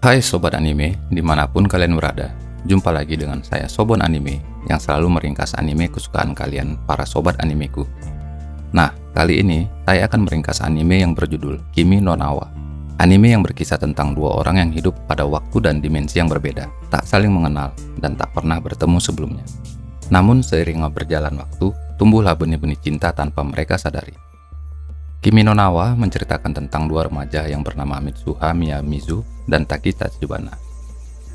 Hai Sobat Anime, dimanapun kalian berada. Jumpa lagi dengan saya Sobon Anime, yang selalu meringkas anime kesukaan kalian, para Sobat Animeku. Nah, kali ini saya akan meringkas anime yang berjudul Kimi no Na wa. Anime yang berkisah tentang dua orang yang hidup pada waktu dan dimensi yang berbeda, tak saling mengenal, dan tak pernah bertemu sebelumnya. Namun seiring berjalan waktu, tumbuhlah benih-benih cinta tanpa mereka sadari. Kimi no Na wa menceritakan tentang dua remaja yang bernama Mitsuha Miyamizu dan Taki Tachibana.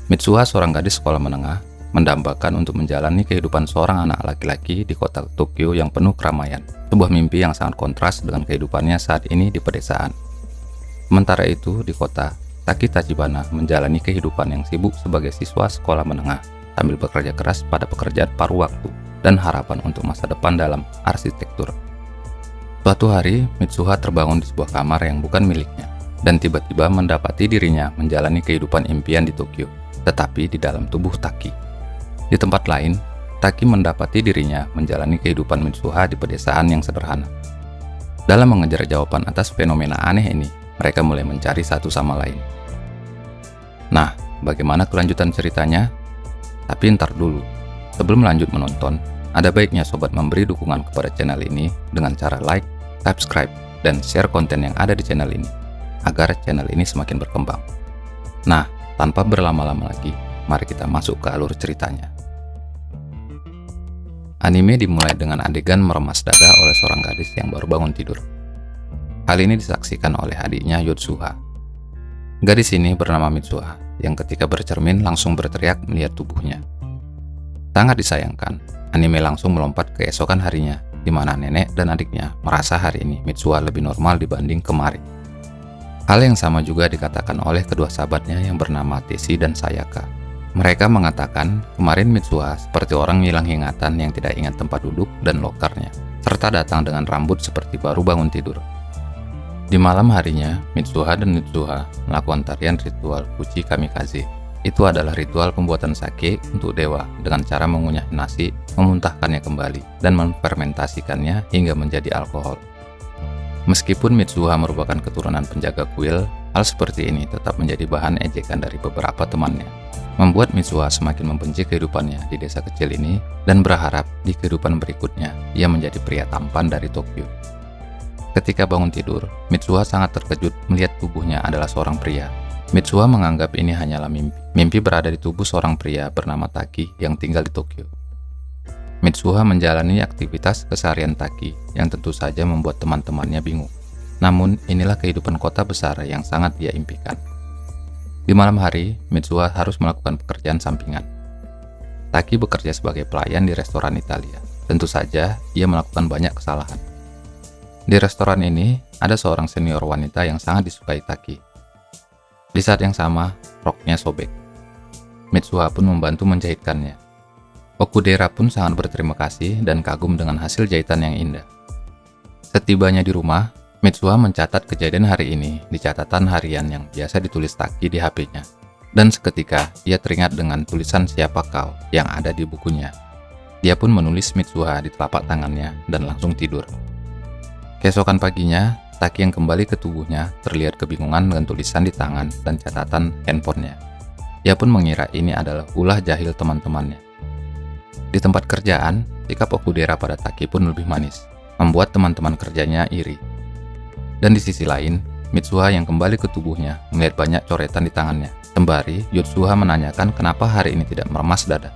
Mitsuha, seorang gadis sekolah menengah, mendambakan untuk menjalani kehidupan seorang anak laki-laki di kota Tokyo yang penuh keramaian, sebuah mimpi yang sangat kontras dengan kehidupannya saat ini di pedesaan. Sementara itu, di kota, Taki Tachibana menjalani kehidupan yang sibuk sebagai siswa sekolah menengah, sambil bekerja keras pada pekerjaan paruh waktu dan harapan untuk masa depan dalam arsitektur. Suatu hari, Mitsuha terbangun di sebuah kamar yang bukan miliknya, dan tiba-tiba mendapati dirinya menjalani kehidupan impian di Tokyo, tetapi di dalam tubuh Taki. Di tempat lain, Taki mendapati dirinya menjalani kehidupan Mitsuha di pedesaan yang sederhana. Dalam mengejar jawaban atas fenomena aneh ini, mereka mulai mencari satu sama lain. Nah, bagaimana kelanjutan ceritanya? Tapi ntar dulu, sebelum lanjut menonton, ada baiknya sobat memberi dukungan kepada channel ini dengan cara like, subscribe, dan share konten yang ada di channel ini, agar channel ini semakin berkembang. Nah, tanpa berlama-lama lagi, mari kita masuk ke alur ceritanya. Anime dimulai dengan adegan meremas dada oleh seorang gadis yang baru bangun tidur. Hal ini disaksikan oleh adiknya Yotsuha. Gadis ini bernama Mitsuha, yang ketika bercermin langsung berteriak melihat tubuhnya. Sangat disayangkan, anime langsung melompat ke esokan harinya, di mana nenek dan adiknya merasa hari ini Mitsuha lebih normal dibanding kemarin. Hal yang sama juga dikatakan oleh kedua sahabatnya yang bernama Teshi dan Sayaka. Mereka mengatakan kemarin Mitsuha seperti orang hilang ingatan yang tidak ingat tempat duduk dan lokernya, serta datang dengan rambut seperti baru bangun tidur. Di malam harinya, Mitsuha dan Mitsuha melakukan tarian ritual Fuchi Kamikaze. Itu adalah ritual pembuatan sake untuk dewa dengan cara mengunyah nasi, memuntahkannya kembali, dan memfermentasikannya hingga menjadi alkohol. Meskipun Mitsuha merupakan keturunan penjaga kuil, hal seperti ini tetap menjadi bahan ejekan dari beberapa temannya, membuat Mitsuha semakin membenci kehidupannya di desa kecil ini dan berharap di kehidupan berikutnya ia menjadi pria tampan dari Tokyo. Ketika bangun tidur, Mitsuha sangat terkejut melihat tubuhnya adalah seorang pria. Mitsuha menganggap ini hanyalah mimpi. Mimpi berada di tubuh seorang pria bernama Taki yang tinggal di Tokyo. Mitsuha menjalani aktivitas keseharian Taki yang tentu saja membuat teman-temannya bingung. Namun, inilah kehidupan kota besar yang sangat dia impikan. Di malam hari, Mitsuha harus melakukan pekerjaan sampingan. Taki bekerja sebagai pelayan di restoran Italia. Tentu saja, ia melakukan banyak kesalahan. Di restoran ini, ada seorang senior wanita yang sangat disukai Taki. Di saat yang sama, roknya sobek. Mitsuha pun membantu menjahitkannya. Okudera pun sangat berterima kasih dan kagum dengan hasil jahitan yang indah. Setibanya di rumah, Mitsuha mencatat kejadian hari ini di catatan harian yang biasa ditulis Taki di HP-nya. Dan seketika, ia teringat dengan tulisan siapa kau yang ada di bukunya. Dia pun menulis Mitsuha di telapak tangannya dan langsung tidur. Keesokan paginya, Taki yang kembali ke tubuhnya terlihat kebingungan dengan tulisan di tangan dan catatan handphonenya. Ia pun mengira ini adalah ulah jahil teman-temannya. Di tempat kerjaan, sikap Okudera pada Taki pun lebih manis, membuat teman-teman kerjanya iri. Dan di sisi lain, Mitsuha yang kembali ke tubuhnya melihat banyak coretan di tangannya. Sembari, Yotsuha menanyakan kenapa hari ini tidak meremas dada.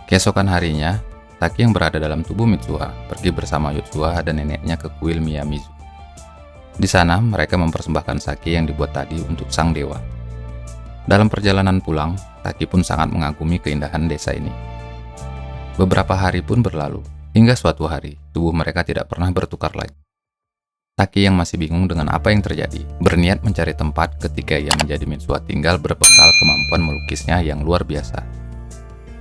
Keesokan harinya, Taki yang berada dalam tubuh Mitsuha pergi bersama Yotsuha dan neneknya ke kuil Miyamizu. Di sana, mereka mempersembahkan sake yang dibuat tadi untuk sang dewa. Dalam perjalanan pulang, Taki pun sangat mengagumi keindahan desa ini. Beberapa hari pun berlalu, hingga suatu hari, tubuh mereka tidak pernah bertukar lagi. Taki yang masih bingung dengan apa yang terjadi, berniat mencari tempat ketika ia menjadi Mitsuha tinggal berbekal kemampuan melukisnya yang luar biasa.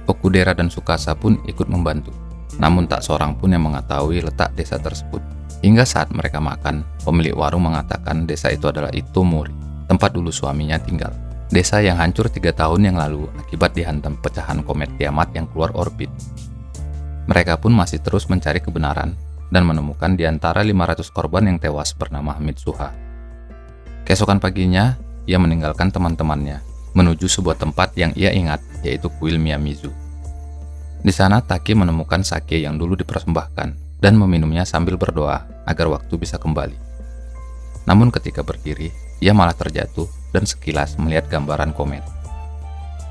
Okudera dan Tsukasa pun ikut membantu, namun tak seorang pun yang mengetahui letak desa tersebut. Hingga saat mereka makan, pemilik warung mengatakan desa itu adalah Itomori, tempat dulu suaminya tinggal. Desa yang hancur 3 tahun yang lalu akibat dihantam pecahan komet kiamat yang keluar orbit. Mereka pun masih terus mencari kebenaran dan menemukan di antara 500 korban yang tewas bernama Mitsuha. Keesokan paginya, ia meninggalkan teman-temannya menuju sebuah tempat yang ia ingat, yaitu kuil Miyamizu. Di sana Taki menemukan sake yang dulu dipersembahkan dan meminumnya sambil berdoa agar waktu bisa kembali. Namun ketika berdiri, ia malah terjatuh dan sekilas melihat gambaran komet.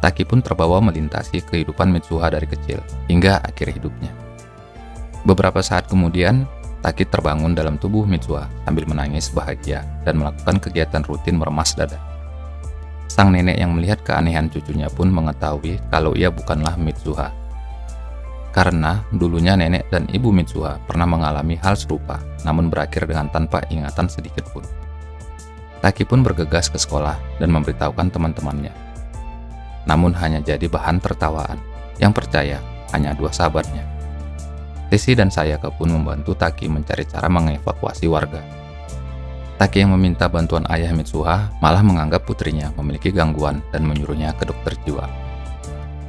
Taki pun terbawa melintasi kehidupan Mitsuha dari kecil hingga akhir hidupnya. Beberapa saat kemudian, Taki terbangun dalam tubuh Mitsuha sambil menangis bahagia dan melakukan kegiatan rutin meremas dada. Sang nenek yang melihat keanehan cucunya pun mengetahui kalau ia bukanlah Mitsuha. Karena dulunya nenek dan ibu Mitsuha pernah mengalami hal serupa, namun berakhir dengan tanpa ingatan sedikit pun. Taki pun bergegas ke sekolah dan memberitahukan teman-temannya. Namun hanya jadi bahan tertawaan. Yang percaya hanya dua sahabatnya. Tesi dan Sayaka pun membantu Taki mencari cara mengevakuasi warga. Taki yang meminta bantuan ayah Mitsuha malah menganggap putrinya memiliki gangguan dan menyuruhnya ke dokter jiwa.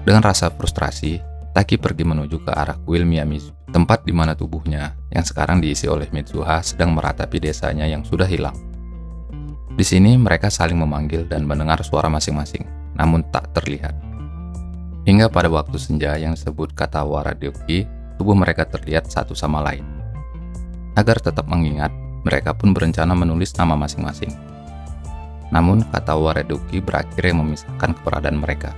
Dengan rasa frustrasi, Taki pergi menuju ke arah kuil Miyamizu, tempat di mana tubuhnya yang sekarang diisi oleh Mitsuha sedang meratapi desanya yang sudah hilang. Di sini mereka saling memanggil dan mendengar suara masing-masing, namun tak terlihat. Hingga pada waktu senja yang disebut Katawara Ryoki, tubuh mereka terlihat satu sama lain. Agar tetap mengingat, mereka pun berencana menulis nama masing-masing. Namun Katawara Ryoki berakhirnya memisahkan keberadaan mereka.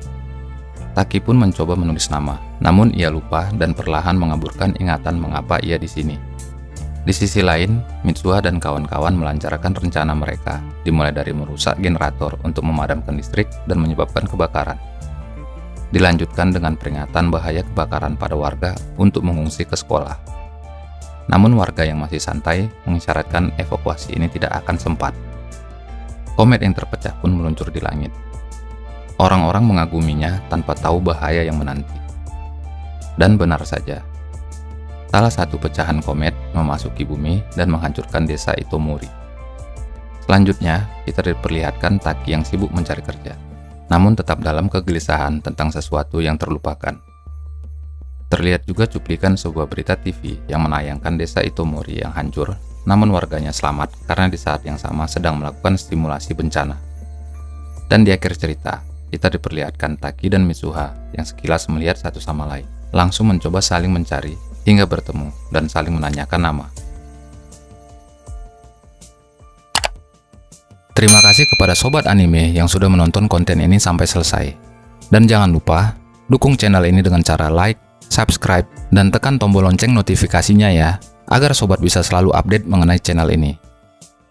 Taki pun mencoba menulis nama, namun ia lupa dan perlahan mengaburkan ingatan mengapa ia di sini. Di sisi lain, Mitsuha dan kawan-kawan melancarkan rencana mereka, dimulai dari merusak generator untuk memadamkan listrik dan menyebabkan kebakaran. Dilanjutkan dengan peringatan bahaya kebakaran pada warga untuk mengungsi ke sekolah. Namun warga yang masih santai mengisyaratkan evakuasi ini tidak akan sempat. Komet yang terpecah pun meluncur di langit. Orang-orang mengaguminya tanpa tahu bahaya yang menanti. Dan benar saja, salah satu pecahan komet memasuki bumi dan menghancurkan desa Itomori. Selanjutnya, kita diperlihatkan Taki yang sibuk mencari kerja, namun tetap dalam kegelisahan tentang sesuatu yang terlupakan. Terlihat juga cuplikan sebuah berita TV yang menayangkan desa Itomori yang hancur, namun warganya selamat karena di saat yang sama sedang melakukan simulasi bencana. Dan di akhir cerita, kita diperlihatkan Taki dan Mitsuha yang sekilas melihat satu sama lain, langsung mencoba saling mencari hingga bertemu dan saling menanyakan nama. Terima kasih kepada sobat anime yang sudah menonton konten ini sampai selesai. Dan jangan lupa, dukung channel ini dengan cara like, subscribe, dan tekan tombol lonceng notifikasinya ya, agar sobat bisa selalu update mengenai channel ini.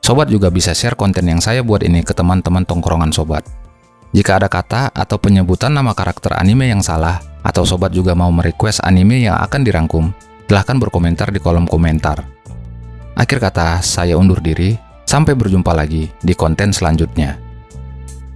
Sobat juga bisa share konten yang saya buat ini ke teman-teman tongkrongan sobat. Jika ada kata atau penyebutan nama karakter anime yang salah, atau sobat juga mau merequest anime yang akan dirangkum, silahkan berkomentar di kolom komentar. Akhir kata, saya undur diri. Sampai berjumpa lagi di konten selanjutnya.